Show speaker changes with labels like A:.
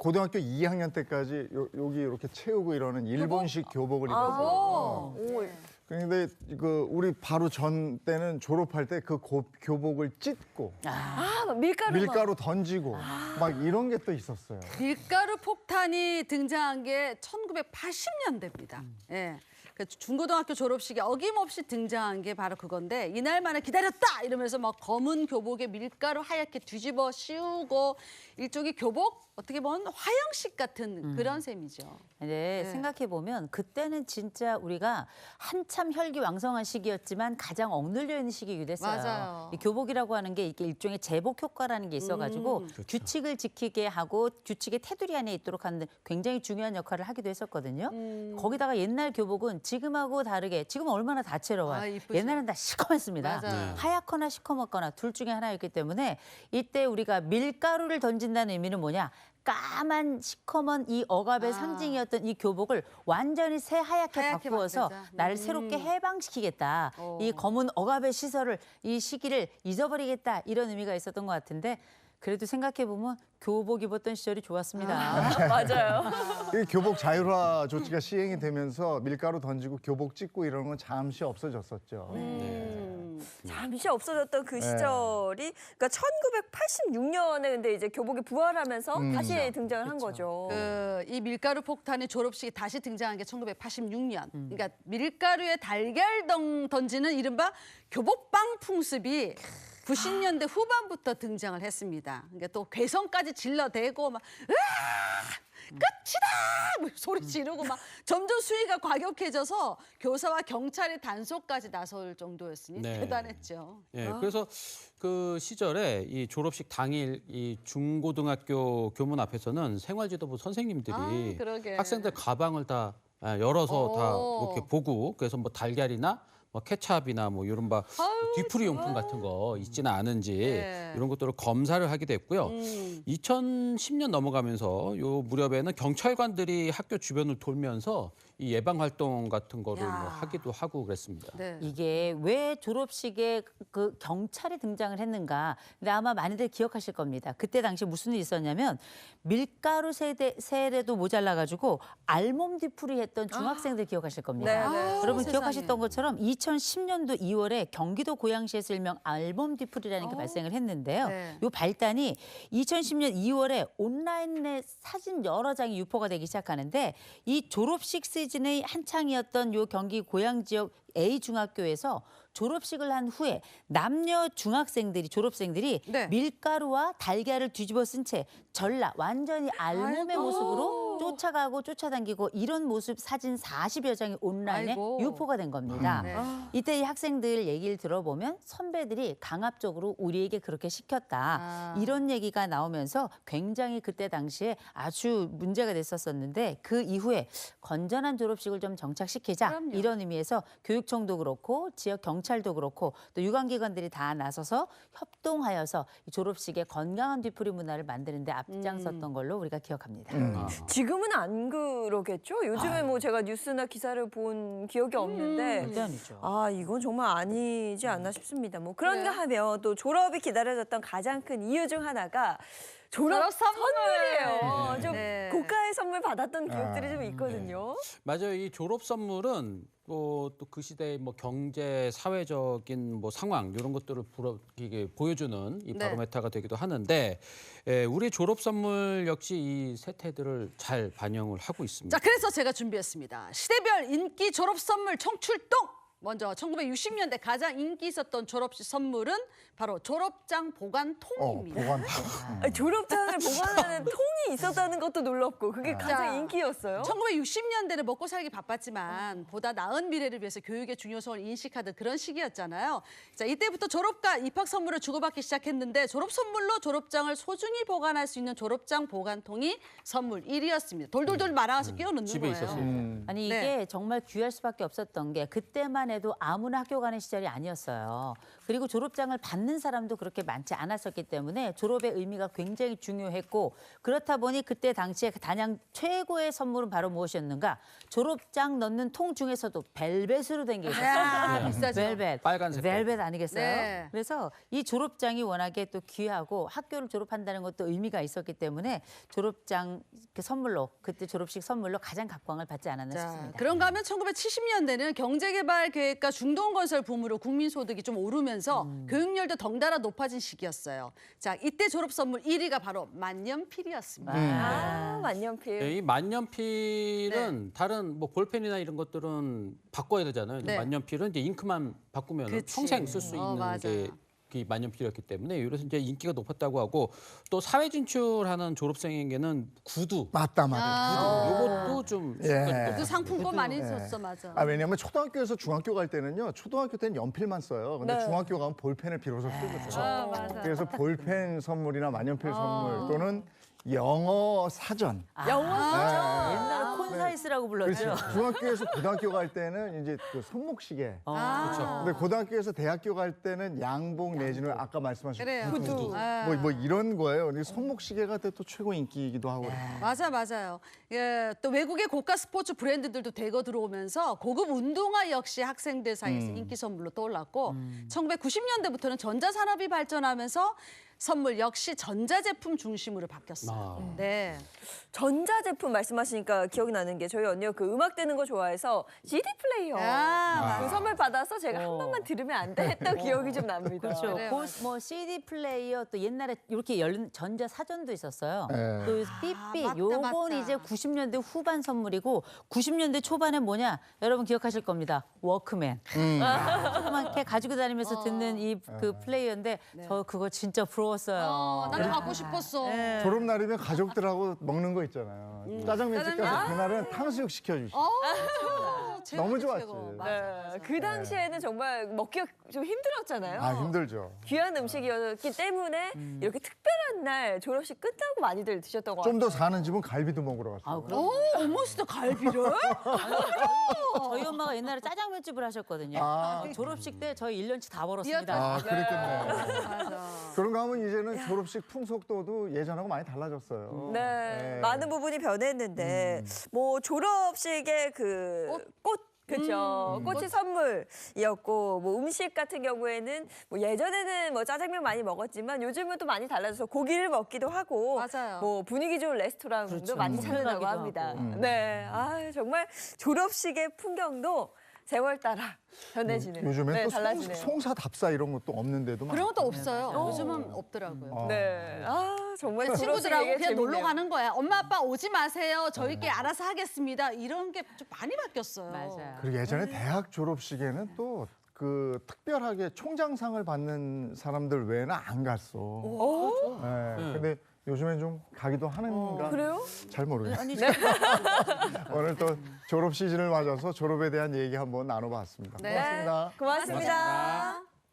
A: 고등학교 2학년 때까지 여기 이렇게 채우고 이러는 일본식 교복을 입었어요. 근데 우리 바로 전 때는 졸업할 때 그 교복을 찢고 밀가루 던지고 막 이런 게 또 있었어요.
B: 밀가루 폭탄이 등장한 게 1980년대입니다. 예. 그 중고등학교 졸업식에 어김없이 등장한 게 바로 그건데 이날만을 기다렸다 이러면서 막 검은 교복에 밀가루 하얗게 뒤집어 씌우고 일종의 교복 어떻게 보면 화형식 같은 그런 셈이죠.
C: 네, 생각해보면 그때는 진짜 우리가 한참 혈기왕성한 시기였지만 가장 억눌려 있는 시기이기도 했어요.
B: 맞아요.
C: 이 교복이라고 하는 게 이게 일종의 제복 효과라는 게 있어가지고 규칙을 지키게 하고 규칙의 테두리 안에 있도록 하는 굉장히 중요한 역할을 하기도 했었거든요. 거기다가 옛날 교복은 지금하고 다르게 지금은 얼마나 다채로워요.
B: 이쁘죠.
C: 옛날엔 다 시커맸습니다.
B: 맞아요.
C: 하얗거나 시커멓거나 둘 중에 하나였기 때문에 이때 우리가 밀가루를 던진다는 의미는 뭐냐? 까만 시커먼 이 억압의 상징이었던 이 교복을 완전히 새하얗게 바꾸어서
B: 바꾸자.
C: 나를 새롭게 해방시키겠다. 이 검은 억압의 시설을 이 시기를 잊어버리겠다. 이런 의미가 있었던 것 같은데 그래도 생각해보면 교복 입었던 시절이 좋았습니다.
D: 맞아요.
A: 이 교복 자율화 조치가 시행이 되면서 밀가루 던지고 교복 찢고 이런 건 잠시 없어졌었죠.
D: 잠시 없어졌던 그 시절이 그러니까 1986년에 근데 이제 교복이 부활하면서 다시 등장을 한 거죠.
B: 이 밀가루 폭탄의 졸업식이 다시 등장한 게 1986년. 그러니까 밀가루에 달걀 던지는 이른바 교복빵 풍습이 90년대 후반부터 등장을 했습니다. 그러니까 또 괴성까지 질러대고 막 끝이다! 뭐 소리 지르고 막 점점 수위가 과격해져서 교사와 경찰이 단속까지 나설 정도였으니
E: 네.
B: 대단했죠.
E: 예, 그래서 그 시절에 이 졸업식 당일 이 중고등학교 교문 앞에서는 생활지도부 선생님들이
B: 그러게.
E: 학생들 가방을 다 열어서 다
B: 오.
E: 이렇게 보고 그래서 뭐 달걀이나 뭐 케찹이나 뭐 이런 뒤풀이 용품 같은 거 있지는 않은지
B: 네.
E: 이런 것들을 검사를 하게 됐고요. 2010년 넘어가면서 요 무렵에는 경찰관들이 학교 주변을 돌면서 이 예방 활동 같은 거를 뭐 하기도 하고 그랬습니다.
B: 네.
C: 이게 왜 졸업식에 그 경찰이 등장을 했는가. 근데 아마 많이들 기억하실 겁니다. 그때 당시 무슨 일이 있었냐면 밀가루 세례도 모자라가지고 알몸 뒤풀이 했던 중학생들 기억하실 겁니다.
D: 네.
C: 여러분
B: 세상에.
C: 기억하셨던 것처럼 2010년도 2월에 경기도 고양시에서 일명 알몸 뒤풀이라는 게 발생을 했는데요.
B: 네.
C: 이 발단이 2010년 2월에 온라인에 사진 여러 장이 유포가 되기 시작하는데 이 졸업식 시즌의 한창이었던 요 경기 고양 지역 A 중학교에서 졸업식을 한 후에 남녀 중학생들이 졸업생들이
B: 네.
C: 밀가루와 달걀을 뒤집어 쓴 채 전라 완전히 알몸의
B: 아이고.
C: 모습으로 쫓아가고 쫓아다니고 이런 모습 사진 40여 장이 온라인에
B: 아이고.
C: 유포가 된 겁니다.
B: 네.
C: 이때 이 학생들 얘기를 들어보면 선배들이 강압적으로 우리에게 그렇게 시켰다. 이런 얘기가 나오면서 굉장히 그때 당시에 아주 문제가 됐었었는데 그 이후에 건전한 졸업식을 좀 정착시키자.
B: 그럼요.
C: 이런 의미에서 교육청도 그렇고 지역 경찰도 그렇고 또 유관기관들이 다 나서서 협동하여서 이 졸업식의 건강한 뒤풀이 문화를 만드는 데 앞장섰던 걸로 우리가 기억합니다.
D: 지금은 안 그러겠죠? 요즘에 뭐 제가 뉴스나 기사를 본 기억이 없는데
C: 물론이죠.
D: 이건 정말 아니지 않나 싶습니다. 뭐 그런가
B: 네.
D: 하면 또 졸업이 기다려졌던 가장 큰 이유 중 하나가 졸업 선물이에요. 좀
B: 네.
D: 고가의 선물 받았던 기억들이 좀 있거든요.
E: 맞아요. 이 졸업 선물은 또 그 시대의 뭐 경제, 사회적인 뭐 상황 이런 것들을 이게 보여주는 이
B: 네.
E: 바로메타가 되기도 하는데 우리 졸업 선물 역시 이 세태들을 잘 반영을 하고 있습니다.
B: 자, 그래서 제가 준비했습니다. 시대별 인기 졸업 선물 총출동! 먼저 1960년대 가장 인기 있었던 졸업식 선물은 바로 졸업장 보관통입니다.
A: 보관.
D: 졸업장을 보관하는 통이 있었다는 것도 놀랍고 그게
B: 자,
D: 가장 인기였어요.
B: 1960년대는 먹고 살기 바빴지만 보다 나은 미래를 위해서 교육의 중요성을 인식하던 그런 시기였잖아요. 자, 이때부터 졸업과 입학 선물을 주고받기 시작했는데 졸업 선물로 졸업장을 소중히 보관할 수 있는 졸업장 보관통이 선물 1위였습니다. 돌돌돌 말아가서 끼워 넣는
E: 집에
B: 거예요.
E: 있었어요.
C: 아니
B: 네.
C: 이게 정말 귀할 수밖에 없었던 게 그때만 해도 아무나 학교 가는 시절이 아니었어요. 그리고 졸업장을 받는 사람도 그렇게 많지 않았었기 때문에 졸업의 의미가 굉장히 중요했고 그렇다 보니 그때 당시에 단양 최고의 선물은 바로 무엇이었는가? 졸업장 넣는 통 중에서도 벨벳으로 된 게 있었어요.
B: 아, 비싸죠.
C: 벨벳.
E: 빨간색
C: 벨벳 아니겠어요?
B: 네.
C: 그래서 이 졸업장이 워낙에 또 귀하고 학교를 졸업한다는 것도 의미가 있었기 때문에 졸업장 그 선물로 그때 졸업식 선물로 가장 각광을 받지 않았나
B: 자,
C: 싶습니다.
B: 그런가 하면 1970년대는 경제개발계획과 중동건설 붐으로 국민소득이 좀 오르면서 교육열도 덩달아 높아진 시기였어요. 자, 이때 졸업 선물 1위가 바로 만년필이었습니다.
D: 아, 만년필.
E: 네, 이 만년필은 다른 뭐 볼펜이나 이런 것들은 바꿔야 되잖아요.
B: 네.
E: 만년필은 이제 잉크만 바꾸면
B: 그치.
E: 평생 쓸 수 있는
B: 맞아요.
E: 게 그 만년필이었기 때문에 그래서 이제 인기가 높았다고 하고 또 사회 진출하는 졸업생에게는 구두
A: 맞다.
E: 요것도 좀
A: 예.
B: 그 상품권 많이 줬어, 맞아.
A: 아, 왜냐면 초등학교에서 중학교 갈 때는요. 초등학교 때는 연필만 써요. 근데
D: 네.
A: 중학교 가면 볼펜을 비로소 쓰거든요.
B: 아, 맞아.
A: 그래서 볼펜 선물이나 만년필 선물 또는 영어 사전.
D: 영어
C: 옛날에 콘사이스라고 불렀죠.
A: 그렇죠. 중학교에서 고등학교 갈 때는 이제 그 손목시계.
B: 아,
A: 근데 고등학교에서 대학교 갈 때는 양복 내지는 아까 말씀하신
B: 그래요.
A: 구두.
B: 아.
A: 뭐 이런 거예요. 근데 손목시계가 또 최고 인기이기도 하고.
B: 맞아요. 예, 또 외국의 고가 스포츠 브랜드들도 대거 들어오면서 고급 운동화 역시 학생들 사이에서 인기 선물로 떠올랐고 1990년대부터는 전자산업이 발전하면서 선물 역시 전자제품 중심으로 바뀌었어요.
E: 아.
B: 네.
D: 전자제품 말씀하시니까 기억이 나는 게 저희 언니가 그 음악 듣는 거 좋아해서 CD 플레이어
B: 아,
D: 그 선물 받아서 제가 한 번만 들으면 안 돼 했던 기억이 좀 납니다.
C: 그렇죠.
B: 그래요,
C: 뭐 CD 플레이어 또 옛날에 이렇게 열린 전자 사전도 있었어요.
A: 네.
C: 또 삐삐
B: 맞다,
C: 요건
B: 맞다.
C: 이제 90년대 후반 선물이고 90년대 초반에 뭐냐? 여러분 기억하실 겁니다. 워크맨. 조그맣게 가지고 다니면서 듣는 이 그 플레이어인데 저 그거 진짜 부러웠어요.
B: 나도 갖고 싶었어.
A: 졸업 날이면 가족들하고 먹는 거 있잖아요. 짜장면 집 가서 그날은 탕수육 시켜주시고. 너무 좋았지.
D: 네, 그 당시에는 정말 먹기가 좀 힘들었잖아요.
A: 아, 힘들죠.
D: 귀한 음식이었기 때문에 이렇게 특별한 날 졸업식 끝나고 많이들 드셨던 것 같아요.
A: 좀 더 사는 집은 갈비도 먹으러 갔어요.
C: 아, 그럼
B: 어머, 진짜 갈비를?
C: 저희 엄마가 옛날에 짜장면집을 하셨거든요.
A: 아.
C: 졸업식 때 저희 1년치 다 벌었습니다.
A: 아, 그랬겠네.
B: 맞아.
A: 그런가 하면 이제는 졸업식 풍속도도 예전하고 많이 달라졌어요.
D: 네, 많은 부분이 변했는데 뭐 졸업식의 그 꽃. 그렇죠. 꽃이 선물이었고 뭐 음식 같은 경우에는 뭐 예전에는 뭐 짜장면 많이 먹었지만 요즘은 또 많이 달라져서 고기를 먹기도 하고
B: 맞아요.
D: 뭐 분위기 좋은 레스토랑도
C: 그렇죠.
D: 많이 찾는다고
C: 가기도
D: 합니다.
C: 하고.
D: 네, 아 정말 졸업식의 풍경도 세월 따라 변해지는.
A: 요즘엔
D: 네,
A: 또
D: 달라지네요.
A: 송사답사 이런 것도 없는데도
B: 그런
A: 많고.
B: 것도 없어요. 요즘은 없더라고요.
D: 네, 아 정말
B: 친구들하고
D: 졸업식 얘기
B: 그냥 놀러
D: 재밌네요.
B: 가는 거야. 엄마 아빠 오지 마세요. 저희끼리 알아서 하겠습니다. 이런 게 좀 많이 바뀌었어요.
C: 맞아요.
A: 그리고 예전에 대학 졸업식에는 또 그 특별하게 총장상을 받는 사람들 외에는 안 갔어. 네, 근데 요즘엔 좀 가기도 하는가?
D: 그래요?
A: 잘 모르겠어요.
C: 아니
A: 오늘 또 졸업 시즌을 맞아서 졸업에 대한 얘기 한번 나눠봤습니다.
B: 네.
A: 고맙습니다.
D: 고맙습니다.